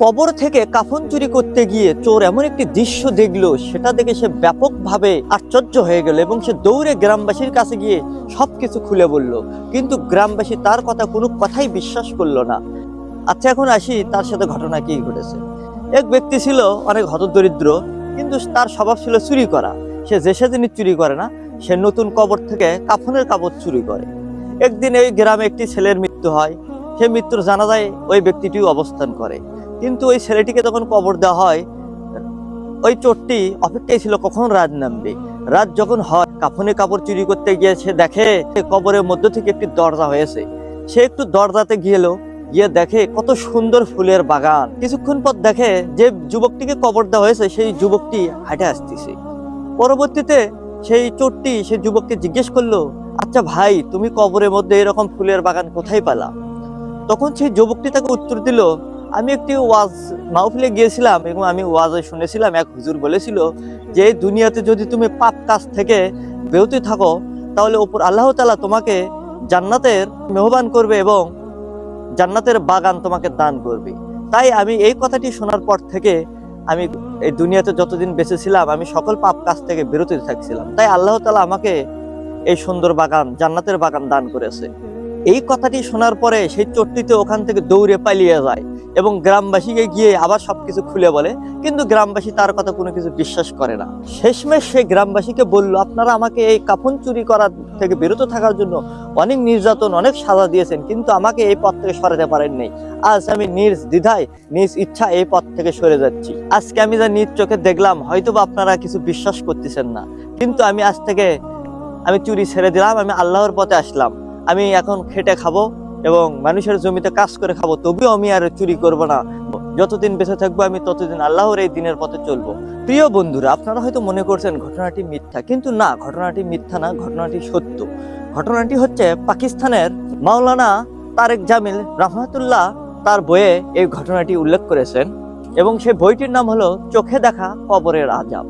কবর থেকে কাফন চুরি করতে গিয়ে চোর এমন একটি দৃশ্য দেখলো, সেটা দেখে সে ব্যাপকভাবে আশ্চর্য হয়ে গেল এবং সে দৌড়ে গ্রামবাসীর কাছে গিয়ে সবকিছু খুলে বলল। কিন্তু গ্রামবাসী তার কথা কোনো কথাই বিশ্বাস করলো না। আচ্ছা, এখন আসি তার সাথে ঘটনা কি ঘটেছে। এক ব্যক্তি ছিল অনেক হতদরিদ্র, কিন্তু তার স্বভাব ছিল চুরি করা। সে যে সেদিনই চুরি করে না, সে নতুন কবর থেকে কাফনের কাপড় চুরি করে। একদিন এই গ্রামে একটি ছেলের মৃত্যু হয়। সে মৃত্যুর জানাজায় ওই ব্যক্তিটিও অবস্থান করে। কিন্তু ওই ছেলেটিকে যখন কবর দেওয়া হয়, ওই চোরটি অপেক্ষায় ছিল কখন রাত নামবে। রাত যখন হয়, কাফনে কাপড় চুরি করতে গিয়ে সে দেখে কবরের মধ্য থেকে একটি দরজা হয়েছে। সে একটু দরজাতে গিয়ে দেখে কত সুন্দর ফুলের বাগান। কিছুক্ষণ পর দেখে যে যুবকটিকে কবর দেওয়া হয়েছে সেই যুবকটি হাঁটে আসতেছে। পরবর্তীতে সেই চোরটি সেই যুবককে জিজ্ঞেস করলো, আচ্ছা ভাই, তুমি কবরের মধ্যে এরকম ফুলের বাগান কোথায় পেলা? তখন সেই যুবকটি তাকে উত্তর দিল, আমি একটি ওয়াজ মাহফিলে গিয়েছিলাম এবং আমি ওয়াজে শুনেছিলাম এক হুজুর বলেছিল যে এই দুনিয়াতে যদি তুমি পাপ কাজ থেকে বিরত থাকো, তাহলে ওপর আল্লাহ তাআলা তোমাকে জান্নাতের মেহমান করবে এবং জান্নাতের বাগান তোমাকে দান করবে। তাই আমি এই কথাটি শোনার পর থেকে আমি এই দুনিয়াতে যতদিন বেঁচে ছিলাম আমি সকল পাপ কাজ থেকে বিরত থাকছিলাম। তাই আল্লাহ তাআলা আমাকে এই সুন্দর বাগান, জান্নাতের বাগান দান করেছে। এই কথাটি শোনার পরে সেই চোরটিতে ওখান থেকে দৌড়ে পালিয়ে যায় এবং গ্রামবাসীকে গিয়ে আবার সবকিছু খুলে বলে। কিন্তু গ্রামবাসী তার কথা কোনো কিছু বিশ্বাস করে না। শেষমেশ সে গ্রামবাসীকে বলল, আপনারা আমাকে এই কাফন চুরি করা থেকে বিরত থাকার জন্য অনেক নির্যাতন, অনেক সাজা দিয়েছেন, কিন্তু আমাকে এই পথ থেকে সরাতে পারেননি। আজ আমি নিজ দ্বিধায়, নিজ ইচ্ছা এই পথ থেকে সরে যাচ্ছি। আজকে আমি যা নিজ চোখে দেখলাম, হয়তোবা আপনারা কিছু বিশ্বাস করতেছেন না, কিন্তু আমি আজ থেকে আমি চুরি ছেড়ে দিলাম, আমি আল্লাহর পথে আসলাম। আমি এখন খেটে খাবো এবং মানুষের জমিতে কাজ করে খাবো, তবুও আমি আর চুরি করব না। যতদিন বেঁচে থাকবো আমি ততদিন আল্লাহর এই দিনের পথে চলবো। প্রিয় বন্ধুরা, আপনারা হয়তো মনে করছেন ঘটনাটি মিথ্যা, কিন্তু না, ঘটনাটি মিথ্যা না, ঘটনাটি সত্য। ঘটনাটি হচ্ছে পাকিস্তানের মাওলানা তারেক জামিল রহমাতুল্লাহ তার বইয়ে এই ঘটনাটি উল্লেখ করেছেন এবং সেই বইটির নাম হলো চোখে দেখা কবরের আযাব।